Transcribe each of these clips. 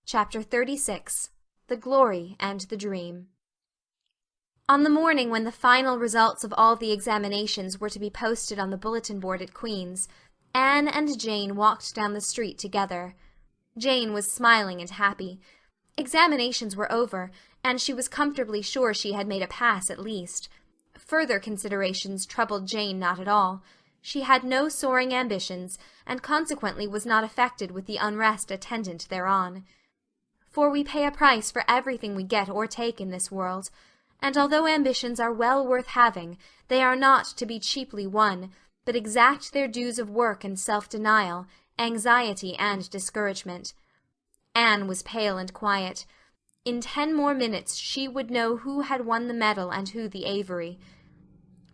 Chapter 36. The Glory and the Dream. On the morning when the final results of all the examinations were to be posted on the bulletin board at Queen's, Anne and Jane walked down the street together. Jane was smiling and happy. Examinations were over, and she was comfortably sure she had made a pass at least. Further considerations troubled Jane not at all. She had no soaring ambitions, and consequently was not affected with the unrest attendant thereon. For we pay a price for everything we get or take in this world, and although ambitions are well worth having, they are not to be cheaply won, but exact their dues of work and self-denial, anxiety and discouragement. Anne was pale and quiet. In 10 more minutes she would know who had won the medal and who the Avery.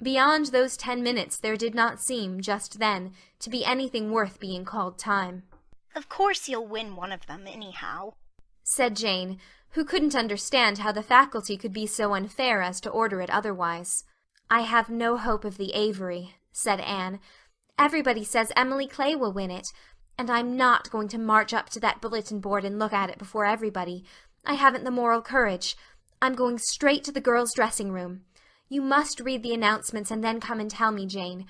Beyond those 10 minutes there did not seem, just then, to be anything worth being called time. "Of course you'll win one of them, anyhow," said Jane, who couldn't understand how the faculty could be so unfair as to order it otherwise. "I have no hope of the Avery," said Anne. "Everybody says Emily Clay will win it, and I'm not going to march up to that bulletin board and look at it before everybody. I haven't the moral courage. I'm going straight to the girls' dressing room. You must read the announcements and then come and tell me, Jane.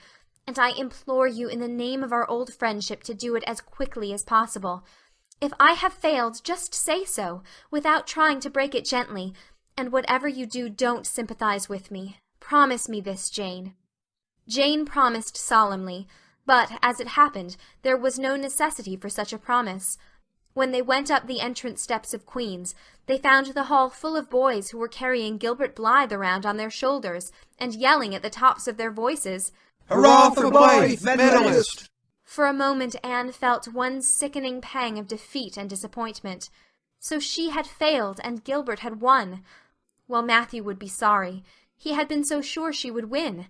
And I implore you in the name of our old friendship to do it as quickly as possible. If I have failed, just say so, without trying to break it gently, and whatever you do, don't sympathize with me. Promise me this, Jane." Jane promised solemnly, but, as it happened, there was no necessity for such a promise. When they went up the entrance steps of Queen's, they found the hall full of boys who were carrying Gilbert Blythe around on their shoulders, and yelling at the tops of their voices, "Hurrah for Blythe, medalist!" For a moment Anne felt one sickening pang of defeat and disappointment. So she had failed, and Gilbert had won. Well, Matthew would be sorry. He had been so sure she would win.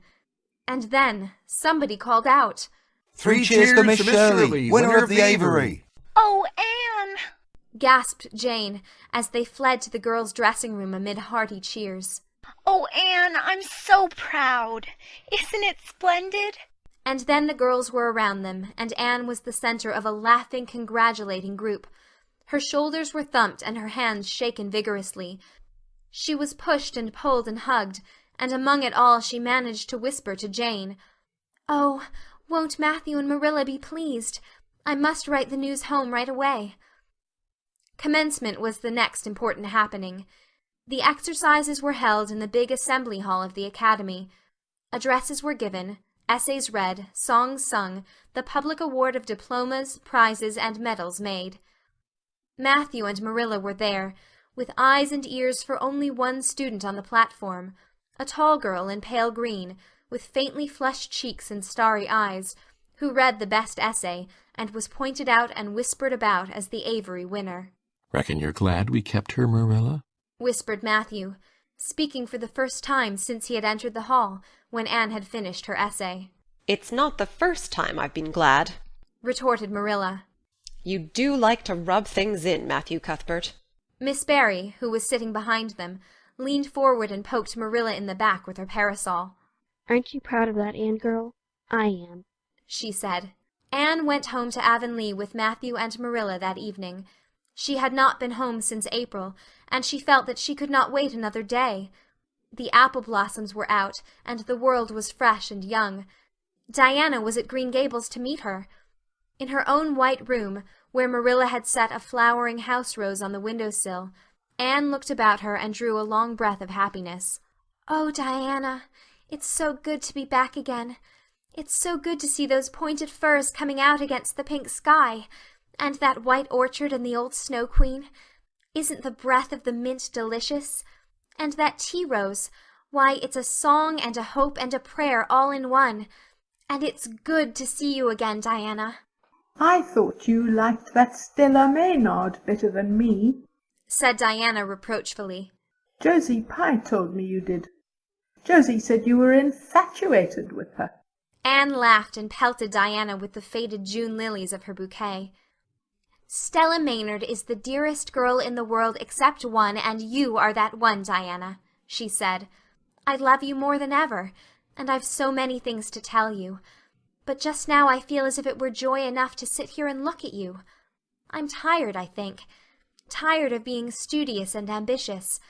And then somebody called out, "Three cheers to Miss Shirley, winner of the Avery!" "Oh, Anne!" gasped Jane, as they fled to the girls' dressing room amid hearty cheers. "Oh, Anne, I'm so proud! Isn't it splendid?" And then the girls were around them, and Anne was the center of a laughing, congratulating group. Her shoulders were thumped and her hands shaken vigorously. She was pushed and pulled and hugged, and among it all she managed to whisper to Jane, "Oh, won't Matthew and Marilla be pleased? I must write the news home right away." Commencement was the next important happening. The exercises were held in the big assembly hall of the academy. Addresses were given, essays read, songs sung, the public award of diplomas, prizes, and medals made. Matthew and Marilla were there, with eyes and ears for only one student on the platform, a tall girl in pale green, with faintly flushed cheeks and starry eyes, who read the best essay, and was pointed out and whispered about as the Avery winner. "Reckon you're glad we kept her, Marilla?" whispered Matthew, speaking for the first time since he had entered the hall, when Anne had finished her essay. "It's not the first time I've been glad," retorted Marilla. "You do like to rub things in, Matthew Cuthbert." Miss Barry, who was sitting behind them, leaned forward and poked Marilla in the back with her parasol. "Aren't you proud of that, Anne girl? I am," she said. Anne went home to Avonlea with Matthew and Marilla that evening. She had not been home since April, and she felt that she could not wait another day. The apple blossoms were out, and the world was fresh and young. Diana was at Green Gables to meet her. In her own white room, where Marilla had set a flowering house rose on the window-sill, Anne looked about her and drew a long breath of happiness. "Oh, Diana, it's so good to be back again. It's so good to see those pointed firs coming out against the pink sky, and that white orchard and the old Snow Queen. Isn't the breath of the mint delicious? And that tea rose, why, it's a song and a hope and a prayer all in one. And it's good to see you again, Diana." "I thought you liked that Stella Maynard better than me," said Diana reproachfully. "Josie Pye told me you did. Josie said you were infatuated with her." Anne laughed and pelted Diana with the faded June lilies of her bouquet. "Stella Maynard is the dearest girl in the world except one, and you are that one, Diana," she said. "I love you more than ever, and I've so many things to tell you. But just now I feel as if it were joy enough to sit here and look at you. I'm tired, I think. tired of being studious and ambitious.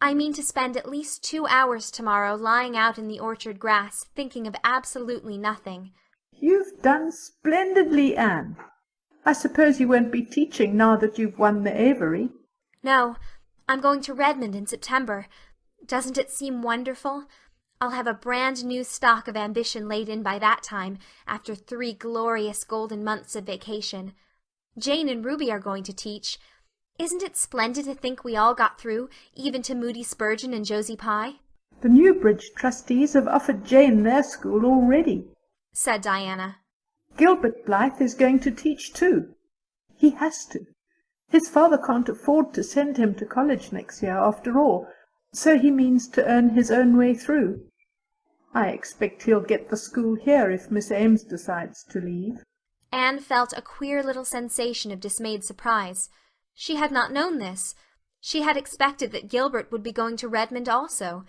I mean to spend at least 2 hours tomorrow lying out in the orchard grass, thinking of absolutely nothing. You've done splendidly, Anne. I suppose you won't be teaching now that you've won the Avery. No, I'm going to Redmond in September. Doesn't it seem wonderful? I'll have a brand new stock of ambition laid in by that time, after 3 glorious golden months of vacation. Jane and Ruby are going to teach. Isn't it splendid to think we all got through, even to Moody Spurgeon and Josie Pye? The Newbridge trustees have offered Jane their school already, said Diana. Gilbert Blythe is going to teach too. He has to. His father can't afford to send him to college next year after all, so he means to earn his own way through. I expect he'll get the school here if Miss Ames decides to leave. Anne felt a queer little sensation of dismayed surprise. She had not known this. She had expected that Gilbert would be going to Redmond also.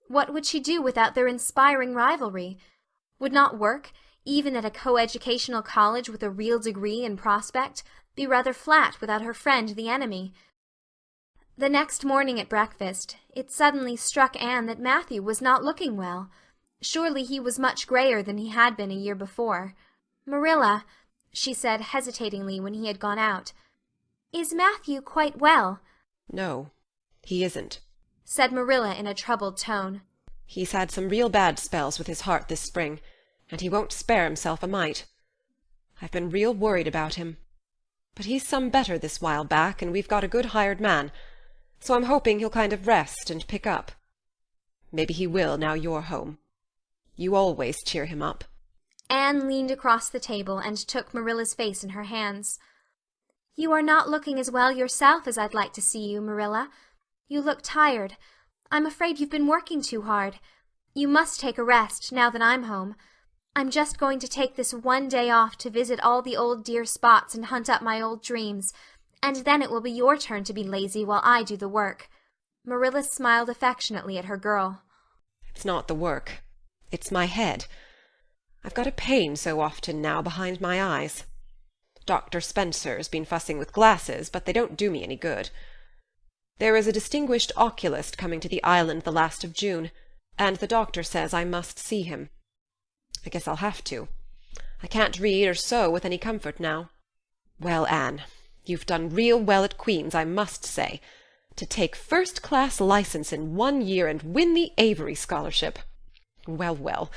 What would she do without their inspiring rivalry? Would not work, even at a coeducational college with a real degree in prospect, be rather flat without her friend the enemy? The next morning at breakfast, it suddenly struck Anne that Matthew was not looking well. Surely he was much grayer than he had been a year before. "Marilla," she said hesitatingly when he had gone out, "is Matthew quite well?" "No, he isn't," said Marilla in a troubled tone. "He's had some real bad spells with his heart this spring, and he won't spare himself a mite. I've been real worried about him. But he's some better this while back, and we've got a good hired man, so I'm hoping he'll kind of rest and pick up. Maybe he will now you're home. You always cheer him up." Anne leaned across the table and took Marilla's face in her hands. "You are not looking as well yourself as I'd like to see you, Marilla. You look tired. I'm afraid you've been working too hard. You must take a rest, now that I'm home. I'm just going to take this one day off to visit all the old dear spots and hunt up my old dreams, and then it will be your turn to be lazy while I do the work." Marilla smiled affectionately at her girl. "It's not the work. It's my head. I've got a pain so often now behind my eyes. Dr. Spencer's been fussing with glasses, but they don't do me any good. There is a distinguished oculist coming to the island the last of June, and the doctor says I must see him. I guess I'll have to. I can't read or sew with any comfort now. Well, Anne, you've done real well at Queen's, I must say. To take first-class license in 1 year and win the Avery scholarship. Well, well,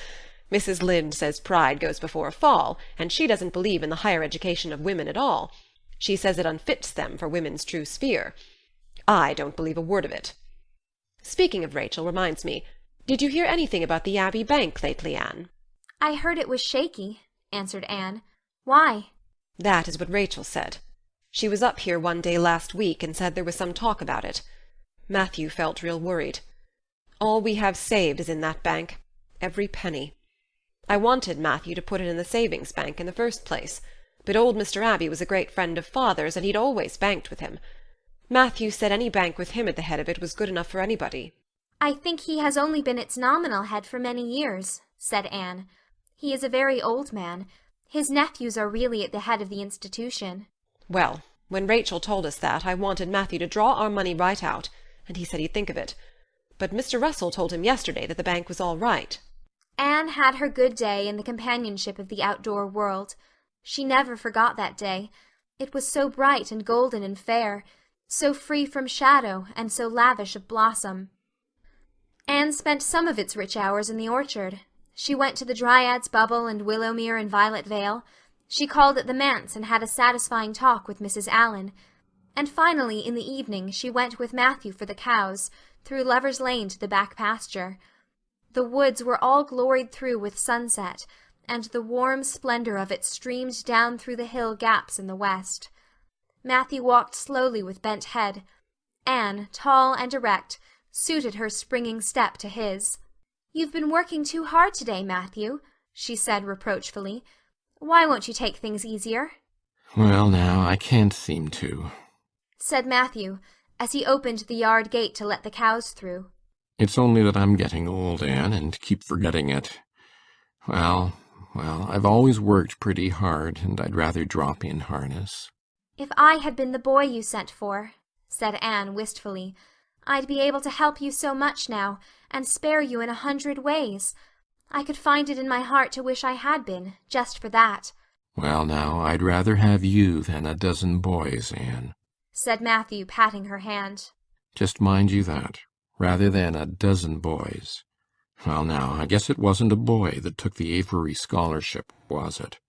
Mrs. Lynde says pride goes before a fall, and she doesn't believe in the higher education of women at all. She says it unfits them for women's true sphere. I don't believe a word of it. Speaking of Rachel reminds me, did you hear anything about the Abbey Bank lately, Anne? "I heard it was shaky," answered Anne. "Why?" "That is what Rachel said. She was up here one day last week and said there was some talk about it. Matthew felt real worried. All we have saved is in that bank, every penny. I wanted Matthew to put it in the savings bank in the first place, but old Mr. Abbey was a great friend of father's, and he'd always banked with him. Matthew said any bank with him at the head of it was good enough for anybody." "I think he has only been its nominal head for many years," said Anne. "He is a very old man. His nephews are really at the head of the institution." Well, when Rachel told us that, I wanted Matthew to draw our money right out, and he said he'd think of it. But Mr. Russell told him yesterday that the bank was all right. Anne had her good day in the companionship of the outdoor world. She never forgot that day. It was so bright and golden and fair, so free from shadow and so lavish of blossom. Anne spent some of its rich hours in the orchard. She went to the Dryad's Bubble and Willowmere and Violet Vale. She called at the manse and had a satisfying talk with Mrs. Allan. And finally, in the evening, she went with Matthew for the cows, through Lover's Lane to the back pasture. The woods were all gloried through with sunset, and the warm splendor of it streamed down through the hill gaps in the west. Matthew walked slowly with bent head. Anne, tall and erect, suited her springing step to his. "You've been working too hard today, Matthew," she said reproachfully. "Why won't you take things easier?" "Well, now, I can't seem to," said Matthew, as he opened the yard gate to let the cows through. "It's only that I'm getting old, Anne, and keep forgetting it. Well, I've always worked pretty hard, and I'd rather drop in harness." "If I had been the boy you sent for," said Anne wistfully. "I'd be able to help you so much now, and spare you in 100 ways. I could find it in my heart to wish I had been, just for that." Well, now, I'd rather have you than a dozen boys, Anne, said Matthew, patting her hand. "Just mind you that. Rather than a dozen boys. Well, now, I guess it wasn't a boy that took the Avery scholarship, was it?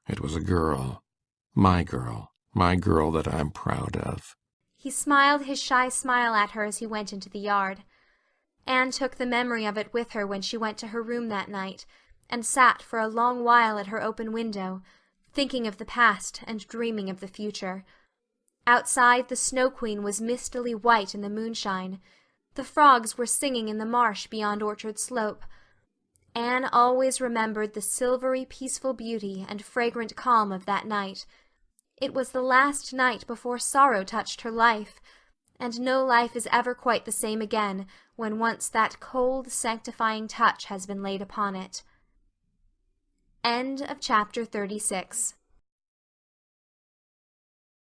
It was a girl. My girl that I'm proud of." He smiled his shy smile at her as he went into the yard. Anne took the memory of it with her when she went to her room that night, and sat for a long while at her open window, thinking of the past and dreaming of the future. Outside, the Snow Queen was mistily white in the moonshine. The frogs were singing in the marsh beyond Orchard Slope. Anne always remembered the silvery, peaceful beauty and fragrant calm of that night. It was the last night before sorrow touched her life, and no life is ever quite the same again when once that cold, sanctifying touch has been laid upon it. End of chapter 36.